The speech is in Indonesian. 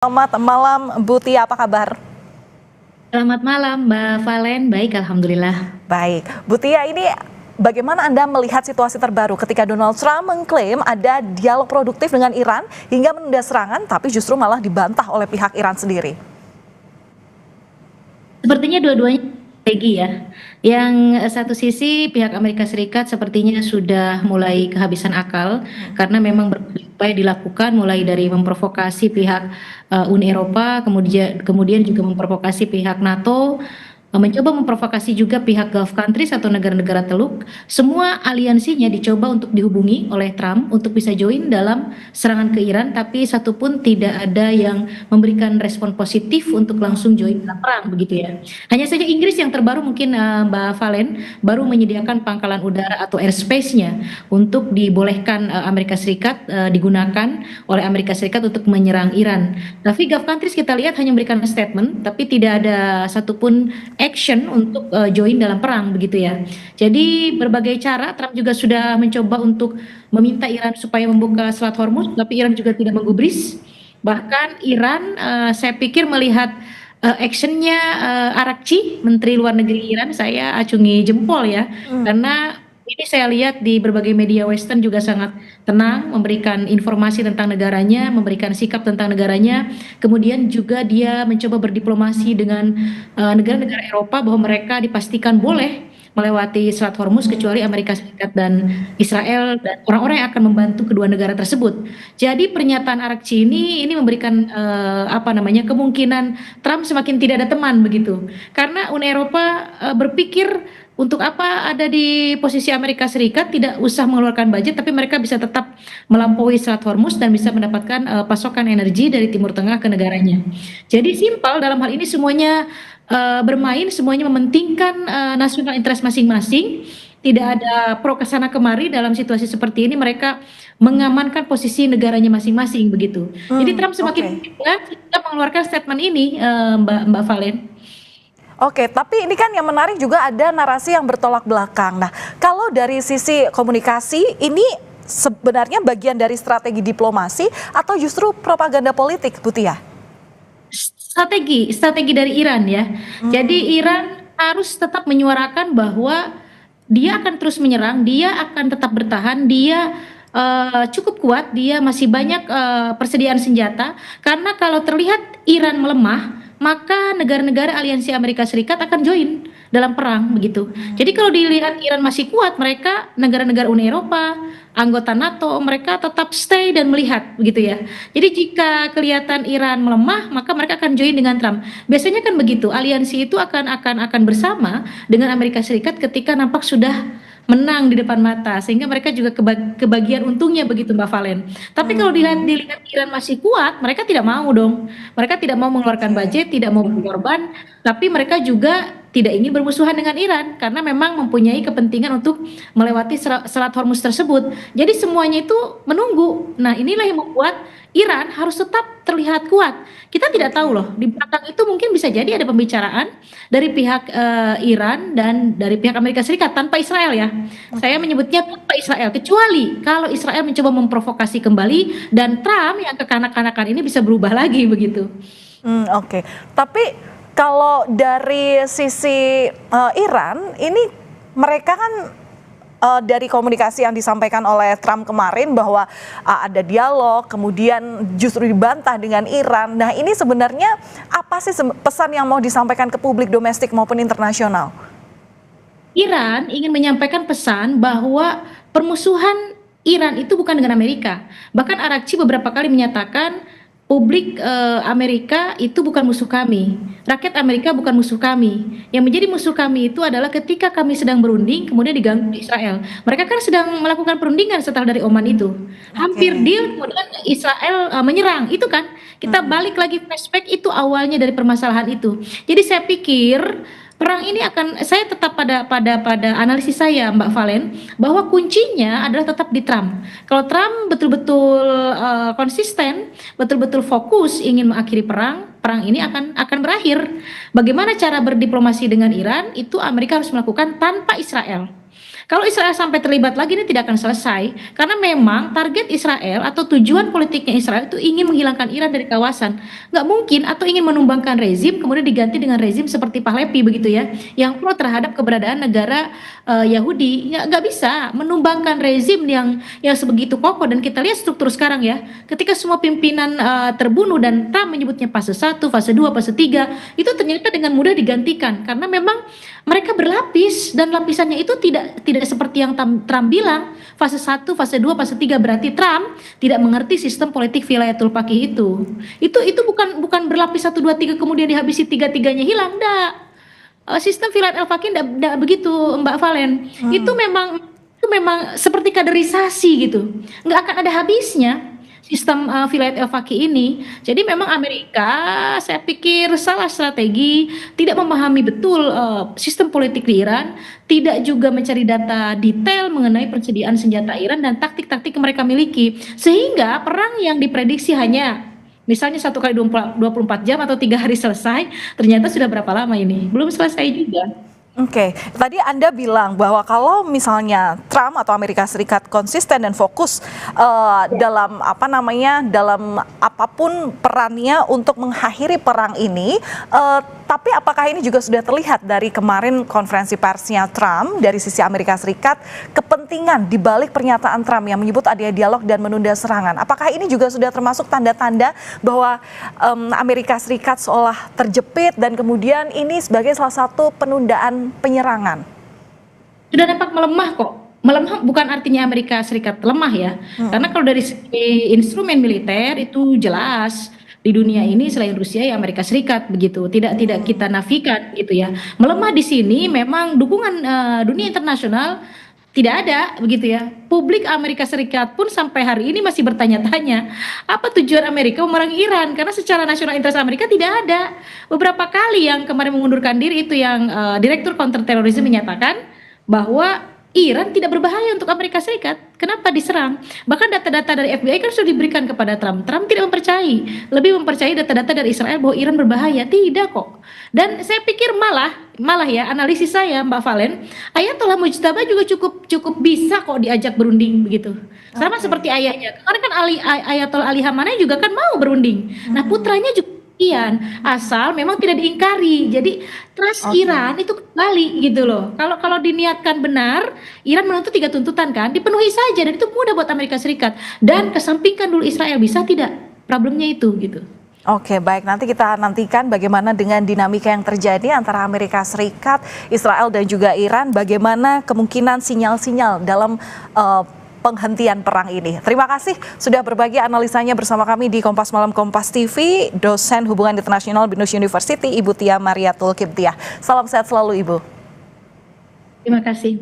Selamat malam, Bu Tia, apa kabar? Selamat malam Mbak Valen, baik Alhamdulillah. Baik, Bu Tia, ini bagaimana Anda melihat situasi terbaru ketika Donald Trump mengklaim ada dialog produktif dengan Iran hingga menunda serangan, tapi justru malah dibantah oleh pihak Iran sendiri? Sepertinya dua-duanya strategi ya. Yang satu sisi pihak Amerika Serikat sepertinya sudah mulai kehabisan akal karena memang berbagai upaya dilakukan mulai dari memprovokasi pihak Uni Eropa, kemudian juga memprovokasi pihak NATO, mencoba memprovokasi juga pihak Gulf countries atau negara-negara Teluk. Semua aliansinya dicoba untuk dihubungi oleh Trump untuk bisa join dalam serangan ke Iran, tapi satupun tidak ada yang memberikan respon positif untuk langsung join dalam perang begitu ya. Hanya saja Inggris yang terbaru mungkin Mbak Valen baru menyediakan pangkalan udara atau airspace-nya untuk dibolehkan Amerika Serikat digunakan oleh Amerika Serikat untuk menyerang Iran. Tapi Gulf countries kita lihat hanya memberikan statement, tapi tidak ada satupun action untuk join dalam perang begitu ya. Jadi berbagai cara Trump juga sudah mencoba untuk meminta Iran supaya membuka Selat Hormuz, tapi Iran juga tidak menggubris. Bahkan Iran saya pikir melihat actionnya Arakci, Menteri Luar Negeri Iran, saya acungi jempol ya, karena ini saya lihat di berbagai media Western juga sangat tenang, memberikan informasi tentang negaranya, memberikan sikap tentang negaranya. Kemudian juga dia mencoba berdiplomasi dengan negara-negara Eropa bahwa mereka dipastikan boleh melewati Selat Hormuz kecuali Amerika Serikat dan Israel dan orang-orang yang akan membantu kedua negara tersebut. Jadi pernyataan Arakci ini memberikan apa namanya kemungkinan Trump semakin tidak ada teman begitu. Karena Uni Eropa berpikir untuk apa ada di posisi Amerika Serikat, tidak usah mengeluarkan budget tapi mereka bisa tetap melampaui Selat Hormuz dan bisa mendapatkan pasokan energi dari Timur Tengah ke negaranya. Jadi simpel dalam hal ini semuanya bermain, semuanya mementingkan national interest masing-masing. Tidak ada pro kesana kemari dalam situasi seperti ini, mereka mengamankan posisi negaranya masing-masing begitu. Jadi Trump semakin Oke. mengeluarkan statement ini, Mbak Valen. Oke, tapi ini kan yang menarik juga ada narasi yang bertolak belakang. Nah, kalau dari sisi komunikasi, ini sebenarnya bagian dari strategi diplomasi atau justru propaganda politik, Bu Tia? Strategi dari Iran ya. Jadi Iran harus tetap menyuarakan bahwa dia akan terus menyerang, dia akan tetap bertahan, dia cukup kuat, dia masih banyak persediaan senjata. Karena kalau terlihat Iran melemah, maka negara-negara aliansi Amerika Serikat akan join dalam perang begitu. Jadi kalau dilihat Iran masih kuat, mereka negara-negara Uni Eropa, anggota NATO, mereka tetap stay dan melihat begitu ya. Jadi jika kelihatan Iran melemah, maka mereka akan join dengan Trump. Biasanya kan begitu, aliansi itu akan bersama dengan Amerika Serikat ketika nampak sudah menang di depan mata, sehingga mereka juga kebagian untungnya begitu Mbak Valen. Tapi kalau dilihat Iran masih kuat, mereka tidak mau dong. Mereka tidak mau mengeluarkan budget, tidak mau berkorban, tapi mereka juga tidak ingin bermusuhan dengan Iran karena memang mempunyai kepentingan untuk melewati Selat Hormuz tersebut. Jadi semuanya itu menunggu. Nah, inilah yang membuat Iran harus tetap terlihat kuat. Kita tidak tahu loh, di belakang itu mungkin bisa jadi ada pembicaraan dari pihak Iran dan dari pihak Amerika Serikat tanpa Israel ya. Saya menyebutnya tanpa Israel, kecuali kalau Israel mencoba memprovokasi kembali dan Trump yang kekanak-kanakan ini bisa berubah lagi begitu. Oke. Tapi kalau dari sisi Iran, ini mereka kan dari komunikasi yang disampaikan oleh Trump kemarin bahwa ada dialog, kemudian justru dibantah dengan Iran. Nah, ini sebenarnya apa sih pesan yang mau disampaikan ke publik domestik maupun internasional? Iran ingin menyampaikan pesan bahwa permusuhan Iran itu bukan dengan Amerika. Bahkan Arakci beberapa kali menyatakan publik Amerika itu bukan musuh kami. Rakyat Amerika bukan musuh kami. Yang menjadi musuh kami itu adalah ketika kami sedang berunding kemudian diganggu di Israel. Mereka kan sedang melakukan perundingan setelah dari Oman itu. Hampir Oke. deal kemudian Israel menyerang. Itu kan kita balik lagi flashback itu awalnya dari permasalahan itu. Jadi saya pikir perang ini saya tetap pada analisis saya Mbak Valen bahwa kuncinya adalah tetap di Trump. Kalau Trump betul-betul konsisten, betul-betul fokus ingin mengakhiri perang ini akan berakhir. Bagaimana cara berdiplomasi dengan Iran itu Amerika harus melakukan tanpa Israel. Kalau Israel sampai terlibat lagi ini tidak akan selesai karena memang target Israel atau tujuan politiknya Israel itu ingin menghilangkan Iran dari kawasan. Nggak mungkin atau ingin menumbangkan rezim kemudian diganti dengan rezim seperti Pahlavi begitu ya, yang pro terhadap keberadaan negara Yahudi. Nggak bisa menumbangkan rezim yang sebegitu kokoh, dan kita lihat struktur sekarang ya. Ketika semua pimpinan terbunuh dan Trump menyebutnya fase 1, fase 2, fase 3, itu ternyata dengan mudah digantikan karena memang mereka berlapis dan lapisannya itu tidak seperti yang Trump bilang fase 1, fase 2, fase 3, berarti Trump tidak mengerti sistem politik wilayatul faqih itu. Itu bukan berlapis 1 2 3 kemudian dihabisi tiga-tiganya hilang, enggak. Sistem wilayatul faqih enggak begitu Mbak Valen. Itu memang seperti kaderisasi gitu. Nggak akan ada habisnya sistem wilayah al-faqih ini. Jadi memang Amerika, saya pikir salah strategi, tidak memahami betul sistem politik di Iran, tidak juga mencari data detail mengenai persediaan senjata Iran dan taktik-taktik yang mereka miliki. Sehingga perang yang diprediksi hanya misalnya 1 kali 24 jam atau 3 hari selesai, ternyata sudah berapa lama ini? Belum selesai juga. Oke, tadi Anda bilang bahwa kalau misalnya Trump atau Amerika Serikat konsisten dan fokus dalam dalam apapun perannya untuk mengakhiri perang ini, tapi apakah ini juga sudah terlihat dari kemarin konferensi persnya Trump dari sisi Amerika Serikat, kepentingan di balik pernyataan Trump yang menyebut adanya dialog dan menunda serangan? Apakah ini juga sudah termasuk tanda-tanda bahwa Amerika Serikat seolah terjepit dan kemudian ini sebagai salah satu penundaan penyerangan? Sudah nampak melemah kok. Melemah bukan artinya Amerika Serikat lemah ya. Karena kalau dari segi instrumen militer itu jelas di dunia ini selain Rusia ya Amerika Serikat begitu. Tidak kita nafikan gitu ya. Melemah di sini memang dukungan dunia internasional tidak ada begitu ya. Publik Amerika Serikat pun sampai hari ini masih bertanya-tanya apa tujuan Amerika memerangi Iran, karena secara nasional interest Amerika tidak ada. Beberapa kali yang kemarin mengundurkan diri itu yang Direktur Counterterrorism menyatakan bahwa Iran tidak berbahaya untuk Amerika Serikat. Kenapa diserang? Bahkan data-data dari FBI kan sudah diberikan kepada Trump. Trump tidak mempercayai, lebih mempercayai data-data dari Israel bahwa Iran berbahaya. Tidak kok. Dan saya pikir malah ya, analisis saya Mbak Valen, Ayatollah Mujtaba juga cukup bisa kok diajak berunding begitu. Sama seperti ayahnya. Kemarin kan Ayatollah Ali Khamenei juga kan mau berunding. Nah, putranya juga asal memang tidak diingkari. Jadi trust Iran itu kembali gitu loh. Kalau diniatkan benar, Iran menuntut 3 tuntutan kan, dipenuhi saja dan itu mudah buat Amerika Serikat. Dan kesampingkan dulu Israel, bisa tidak? Problemnya itu gitu. Oke, baik. Nanti kita nantikan bagaimana dengan dinamika yang terjadi antara Amerika Serikat, Israel dan juga Iran, bagaimana kemungkinan sinyal-sinyal dalam penghentian perang ini. Terima kasih sudah berbagi analisanya bersama kami di Kompas Malam Kompas TV, dosen hubungan internasional BINUS University, Ibu Tia Mariatul Qibtiyah. Salam sehat selalu, Ibu. Terima kasih.